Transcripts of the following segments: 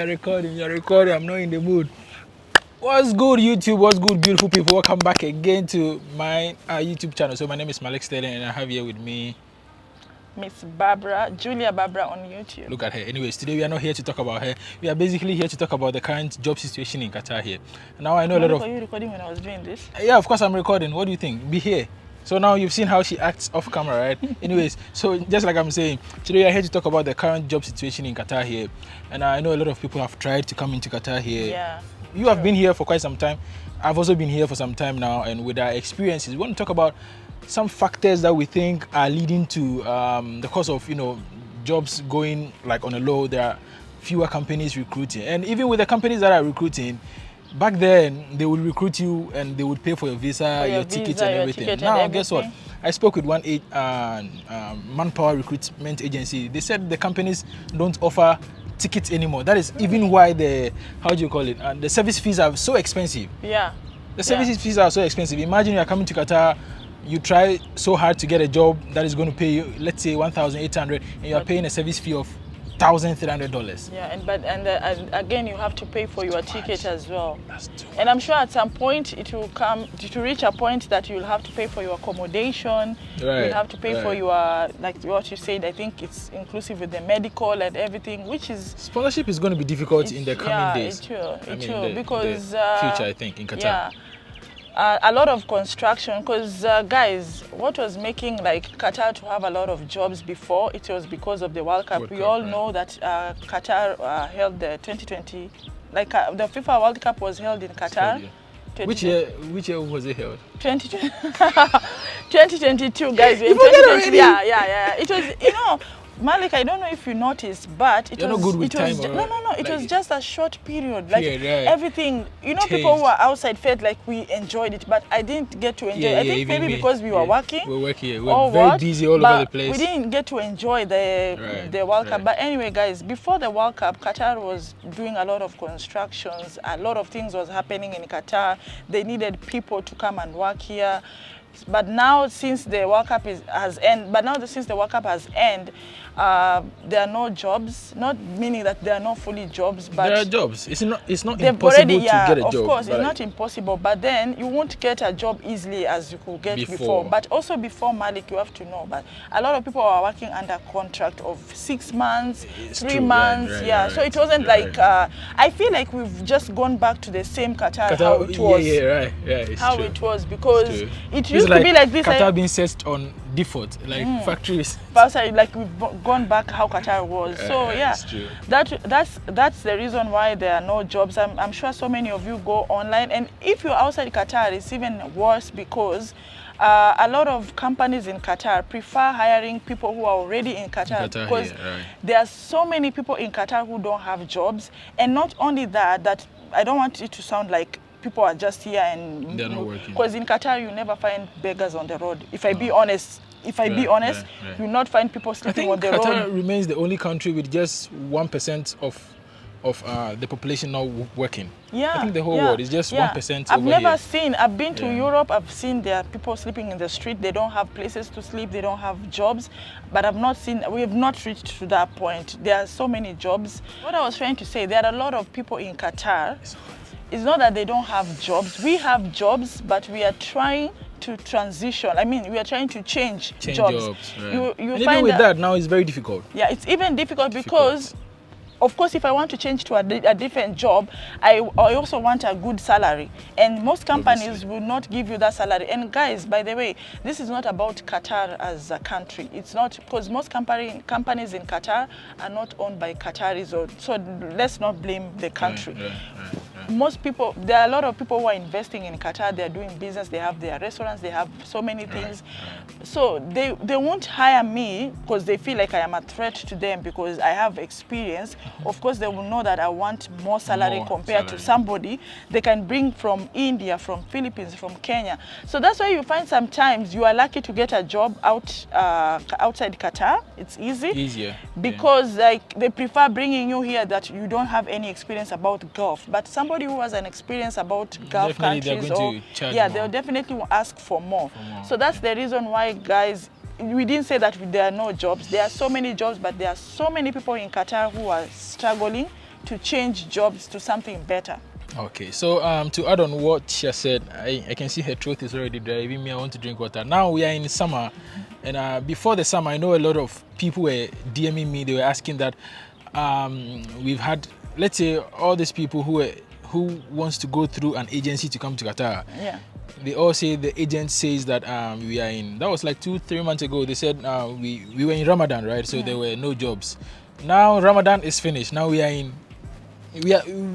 you're recording. I'm not in the mood. What's good, YouTube? What's good, beautiful people? Welcome back again to my YouTube channel. So my name is Malik Sterling, and I have here with me Miss Barbara, Julia Barbara on YouTube. Look at her. Anyways, today we are not here to talk about her. We are basically here to talk about the current job situation in Qatar here. Now I know a lot of... Were you recording when I was doing this? Yeah, of course I'm recording. What do you think? Be here. So now you've seen how she acts off camera, right? Anyways, so just like I'm saying, today we are here to talk about the current job situation in Qatar here. And I know a lot of people have tried to come into Qatar here. Yeah. You have been here for quite some time. I've also been here for some time now, and with our experiences, we want to talk about some factors that we think are leading to the cause of, jobs going like on a low. There are fewer companies recruiting, and even with the companies that are recruiting, back then they would recruit you and they would pay for your visa, your tickets and everything. Now guess what? I spoke with one manpower recruitment agency. They said the companies don't offer tickets anymore. That is even why the service fees are so expensive. Yeah. The service fees are so expensive. Imagine you are coming to Qatar, you try so hard to get a job that is going to pay you, let's say 1,800, and you are paying a service fee of $1,300. Yeah, and again you have to pay for your ticket as well. That's too much. And I'm sure at some point it will come to reach a point that you'll have to pay for your accommodation. Right, you'll have to pay for your, like what you said, I think it's inclusive with the medical and everything, which is... Sponsorship is going to be difficult in the coming days. It will, because... the future, I think, in Qatar. Yeah. A lot of construction, because guys, what was making like Qatar to have a lot of jobs before, it was because of the World Cup. We all know that Qatar held the 2020, like the FIFA World Cup was held in Qatar. Which year was it held? 2022, guys. You forget already? Yeah. It was, Malik, I don't know if you noticed, but it was just a short period. Like everything, people who are outside felt like we enjoyed it, but I didn't get to enjoy. I think maybe because we were working. We were working. We were very busy all over the place. We didn't get to enjoy the World Cup. But anyway, guys, before the World Cup, Qatar was doing a lot of constructions. A lot of things was happening in Qatar. They needed people to come and work here. But now, since the World Cup has ended, there are no jobs. Not meaning that there are no fully jobs, but there are jobs. It's not impossible to get a job. Of course, it's not impossible. But then you won't get a job easily as you could get before. But also before, Malik, you have to know. But a lot of people are working under contract of 6 months, 3 months. So it wasn't like I feel like we've just gone back to the same Qatar how it was. It was, because it used to be like this. Qatar being set on default, like factories. But like we've gone back how Qatar was. So yeah, that's the reason why there are no jobs. I'm sure so many of you go online, and if you're outside Qatar, it's even worse, because a lot of companies in Qatar prefer hiring people who are already in Qatar, because there are so many people in Qatar who don't have jobs. And not only that I don't want it to sound like people are just here and they're not working. Because in Qatar you never find beggars on the road. If I be honest, you'll not find people sleeping on the road. Qatar remains the only country with just 1% of the population now working. I think the whole world is just 1% I've been to Europe, I've seen there are people sleeping in the street, they don't have places to sleep, they don't have jobs, but we have not reached to that point. There are so many jobs. What I was trying to say, there are a lot of people in Qatar. It's not that they don't have jobs. We have jobs, but we are trying to transition. I mean, we are trying to change jobs. You even with that now, it's very difficult. Yeah, it's even difficult because, of course, if I want to change to a different job, I also want a good salary. And most companies will not give you that salary. And guys, by the way, this is not about Qatar as a country. It's not, because most companies in Qatar are not owned by Qataris. So let's not blame the country. Most people, there are a lot of people who are investing in Qatar. They are doing business. They have their restaurants. They have so many things. So they won't hire me because they feel like I am a threat to them because I have experience. Of course, they will know that I want more salary compared to somebody they can bring from India, from Philippines, from Kenya. So that's why you find sometimes you are lucky to get a job outside Qatar. It's easier because like they prefer bringing you here that you don't have any experience about Gulf. But somebody who has an experience about Gulf countries, they'll definitely ask for more. So that's the reason why, guys, we didn't say that there are no jobs. There are so many jobs, but there are so many people in Qatar who are struggling to change jobs to something better. Okay, so to add on what she said, I can see her throat is already dry. Even me, I want to drink water. Now we are in summer, and before the summer, I know a lot of people were DMing me. They were asking that we've had, let's say, all these people who wants to go through an agency to come to Qatar. Yeah. They all say the agent says that we are in. That was like 2-3 months ago. They said we were in Ramadan, right? So there were no jobs. Now Ramadan is finished. Now we are in. We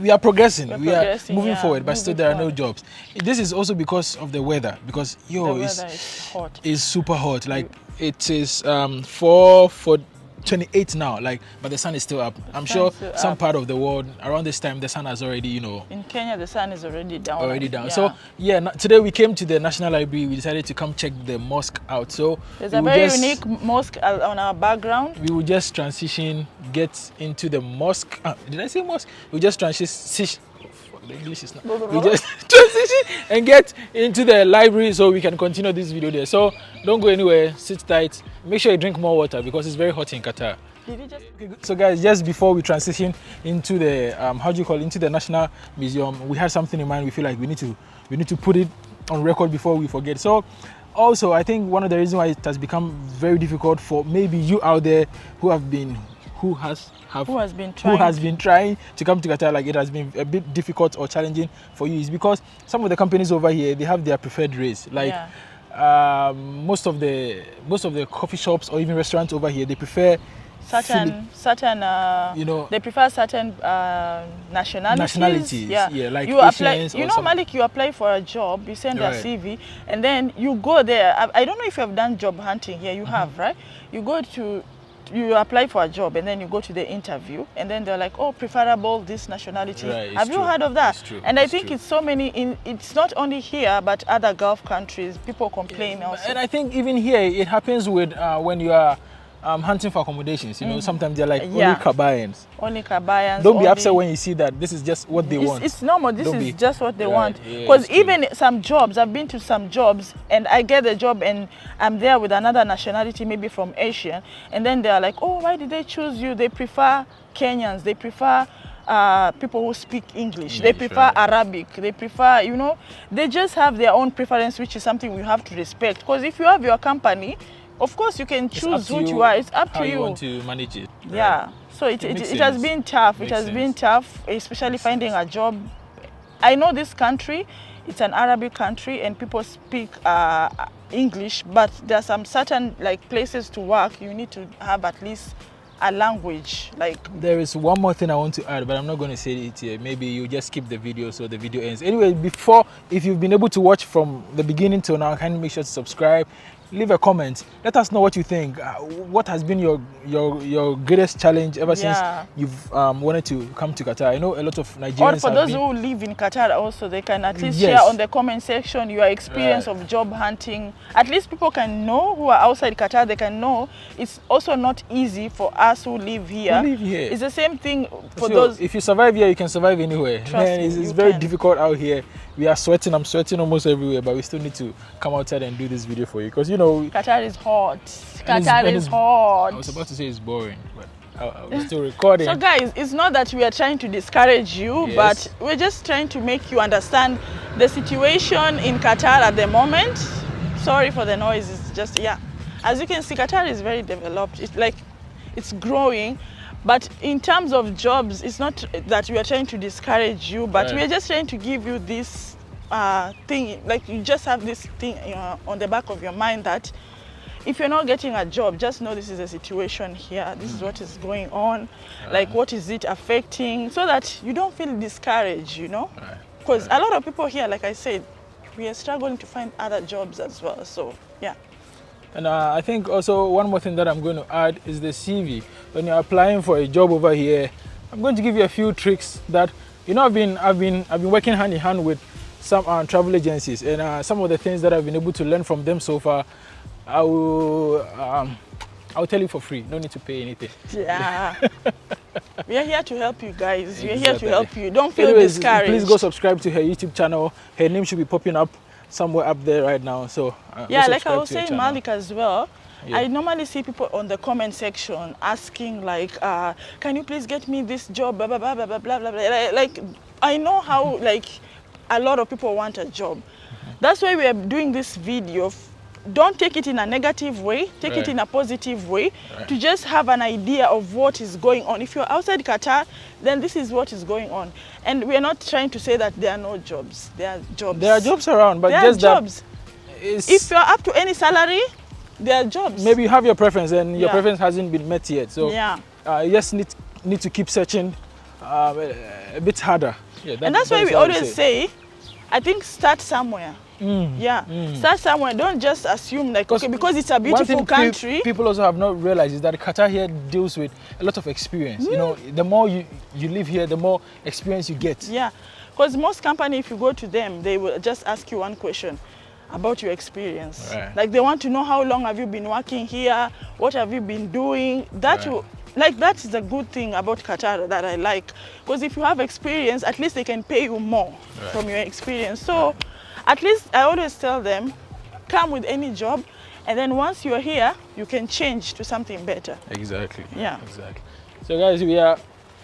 are progressing. We are moving forward, but still there are no jobs. This is also because of the weather. Because the weather is hot. It's super hot. Like it is 4:28 now. Like, but the sun is still up. I'm sure some part of the world around this time the sun has already, you know. In Kenya, the sun is already down. Already down. Yeah. So yeah, today we came to the National Library. We decided to come check the mosque out. So there's a very unique mosque on our background. We will just transition, get into the mosque. Did I say mosque? We just transition. The English is not. We just transition and get into the library so we can continue this video there. So don't go anywhere. Sit tight. Make sure you drink more water because it's very hot in Qatar. So guys, just before we transition into the into the National Museum, we had something in mind. We feel like we need to put it on record before we forget. So also, I think one of the reasons why it has become very difficult for maybe you out there who has been trying to come to Qatar, like it has been a bit difficult or challenging for you, is because some of the companies over here, they have their preferred race. Like most of the coffee shops or even restaurants over here, they prefer certain you know, they prefer certain nationalities. Yeah, like you apply, you know, Malik, you apply for a job, you send a CV, and then you go there. I don't know if you have done job hunting here. You have, right? You apply for a job and then you go to the interview and then they're like, oh, preferable this nationality. Have you heard of that? And I think it's so many, it's not only here but other Gulf countries, people complain also. And I think even here it happens with when you are hunting for accommodations, you know, sometimes they're like only Kabayans. Only Kabayans. Don't be upset when you see that this is just what they want. It's normal. This is just what they want. Because even some jobs, I've been to some jobs and I get the job and I'm there with another nationality, maybe from Asia, and then they're like, oh, why did they choose you? They prefer Kenyans. They prefer people who speak English. They prefer Arabic. They prefer, you know, they just have their own preference, which is something we have to respect. Because if you have your company, of course, you can choose who you are. It's up to you. How you want to manage it. Yeah. So it has been tough. It has been tough, especially finding a job. I know this country, it's an Arabic country and people speak English, but there are some certain like places to work, you need to have at least a language. Like, there is one more thing I want to add, but I'm not going to say it here. Maybe you just skip the video so the video ends. Anyway, if you've been able to watch from the beginning till now, kindly make sure to subscribe. Leave a comment. Let us know what you think. What has been your greatest challenge ever since you've wanted to come to Qatar? I know a lot of Nigerians. Or for those who live in Qatar also, they can at least share on the comment section your experience of job hunting. At least people can know, who are outside Qatar, they can know it's also not easy for us who live here. It's the same thing for those. If you survive here, you can survive anywhere. Man, it's very difficult out here. We are sweating. I'm sweating almost everywhere, but we still need to come outside and do this video for you because, you know, Qatar is hot. Qatar is hot. I was about to say it's boring, but we're still recording. So guys, it's not that we are trying to discourage you, but we're just trying to make you understand the situation in Qatar at the moment. Sorry for the noise. It's just, as you can see, Qatar is very developed. It's like, it's growing. But in terms of jobs, it's not that we are trying to discourage you, but we're just trying to give you this thing, like you just have this thing on the back of your mind that if you're not getting a job, just know this is a situation here, this is what is going on, like what is it affecting, so that you don't feel discouraged, you know, because a lot of people here, like I said, we are struggling to find other jobs as well. So and I think also one more thing that I'm going to add is the CV. When you're applying for a job over here, I'm going to give you a few tricks that, you know, I've been working hand in hand with some travel agencies, and some of the things that I've been able to learn from them so far, I'll tell you for free. No need to pay anything. Yeah. We are here to help you guys. We are here to help you. Don't feel discouraged. Please go subscribe to her YouTube channel. Her name should be popping up somewhere up there right now. So like I was saying, Malik as well, Yeah. I normally see people on the comment section asking like, can you please get me this job, blah, blah, blah, blah, blah, blah, blah, blah. Like, I know how, like, a lot of people want a job. That's why we are doing this video. Don't take it in a negative way, take it in a positive way, to just have an idea of what is going on. If you're outside Qatar, then this is what is going on. And we're not trying to say that there are no jobs. There are jobs. There are jobs around, but there just are jobs. That if you're up to any salary, there are jobs. Maybe you have your preference and your preference hasn't been met yet. So you just need to keep searching a bit harder. Yeah, and that's why we always say, I think start somewhere. Start somewhere. Don't just assume like, okay, because it's a beautiful country. People also have not realized is that Qatar here deals with a lot of experience. You know, the more you live here, the more experience you get. Yeah, because most companies, if you go to them, they will just ask you one question about your experience. Like they want to know how long have you been working here, what have you been doing. That that is a good thing about Qatar that I like, because if you have experience, at least they can pay you more from your experience. So at least I always tell them, come with any job, and then once you're here, you can change to something better. Exactly. Yeah. Exactly. So guys, we are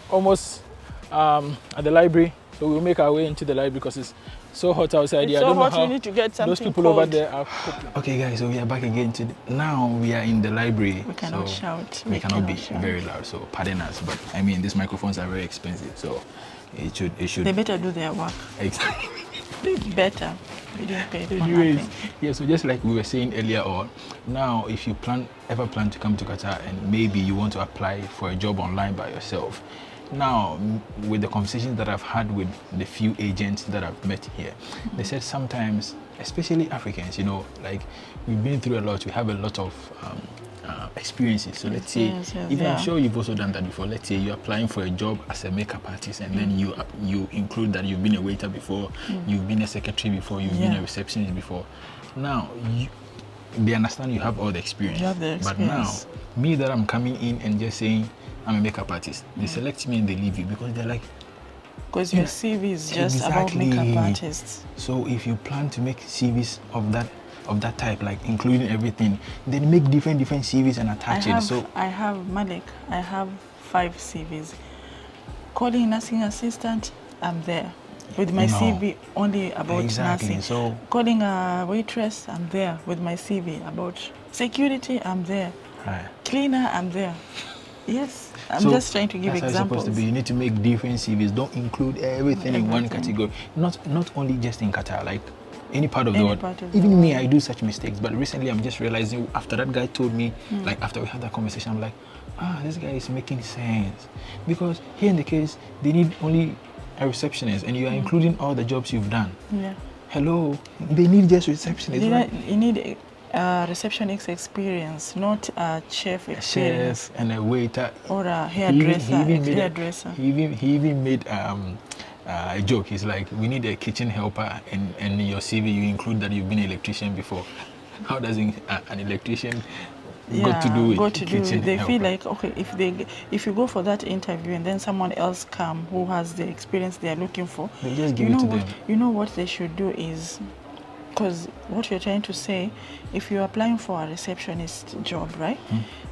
almost at the library. So we'll make our way into the library because it's so hot outside. It's so hot, we need to get something those people cold over there are cooking. Okay guys, so we are back again. Now we are in the library. We cannot shout. We cannot be very loud, so pardon us. But I mean, these microphones are very expensive, so it should. They better do their work. Exactly. Better. We didn't pay for nothing. Yeah, so just like we were saying earlier on, now if you ever plan to come to Qatar and maybe you want to apply for a job online by yourself, now with the conversations that I've had with the few agents that I've met here, they said sometimes, especially Africans, you know, like we've been through a lot, we have a lot of experiences. So let's say, even I'm sure you've also done that before. Let's say you're applying for a job as a makeup artist, and then you include that you've been a waiter before, you've been a secretary before, you've been a receptionist before. Now they understand you have all the experience. You have the experience. But now, me that I'm coming in and just saying I'm a makeup artist, they select me and they leave you because they're like, because your CV is just about makeup artists. So if you plan to make CVs of that type, like including everything, then make different CVs and attach it. So I have Malik, I have 5 CVs. Calling nursing assistant, I'm there with my CV only about nursing. So calling a waitress, I'm there with my CV about security, I'm there. Cleaner, I'm there. Yes, I'm just trying to give examples. That's how it's supposed to be. You need to make different CVs. Don't include everything in one category. Not only just in Qatar, like any part of the world. Even me, I do such mistakes. But recently, I'm just realizing after that guy told me, like after we had that conversation, I'm like, this guy is making sense. Because here in the case, they need only a receptionist, and you are including all the jobs you've done. Yeah. Hello, they need just receptionists. You need receptionist experience, not a chef experience. A chef and a waiter. Or a hairdresser. He even made a joke. He's like, we need a kitchen helper, and in your CV you include that you've been an electrician before. How does an electrician got to do with kitchen They helper? feel like, okay, if you go for that interview and then someone else come who has the experience they are looking for, they just give it to them. You know what they should do is, because what you're trying to say, if you're applying for a receptionist job, right?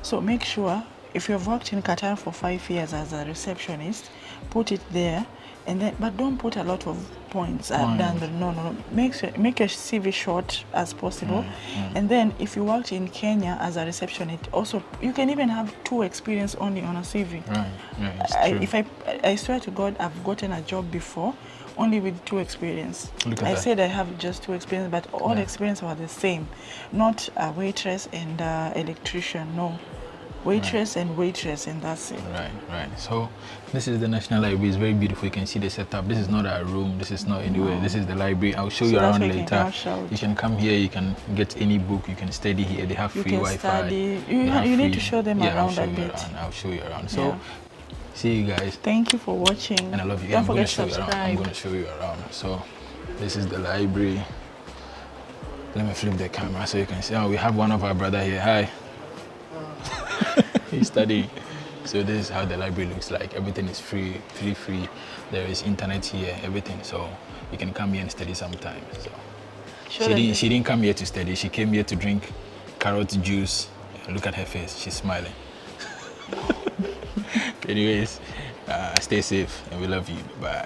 So make sure, if you've worked in Qatar for 5 years as a receptionist, put it there, and then, but don't put a lot of points. No. Make your CV short as possible. And then if you worked in Kenya as a receptionist, also you can even have 2 experience only on a CV. I swear to God, I've gotten a job before only with 2 experience. I said I have just 2 experience, but all experience were the same. Not a waitress and electrician, no. Waitress and that's it. Right. So this is the National Library. It's very beautiful. You can see the setup. This is not a room. This is not anywhere. This is the library. I'll show you around later. You can come here. You can get any book. You can study here. They have free Wi-Fi. You need to show them around a bit. I'll show you around. So see you guys. Thank you for watching. And I love you. Don't forget to subscribe. I'm going to show you around. So this is the library. Let me flip the camera so you can see. We have one of our brother here. Hi. He's studying. So this is how the library looks like. Everything is free. There is internet here, everything. So you can come here and study sometime. So she didn't come here to study. She came here to drink carrot juice Look at her face. She's smiling. Anyways, stay safe and we love you. Bye.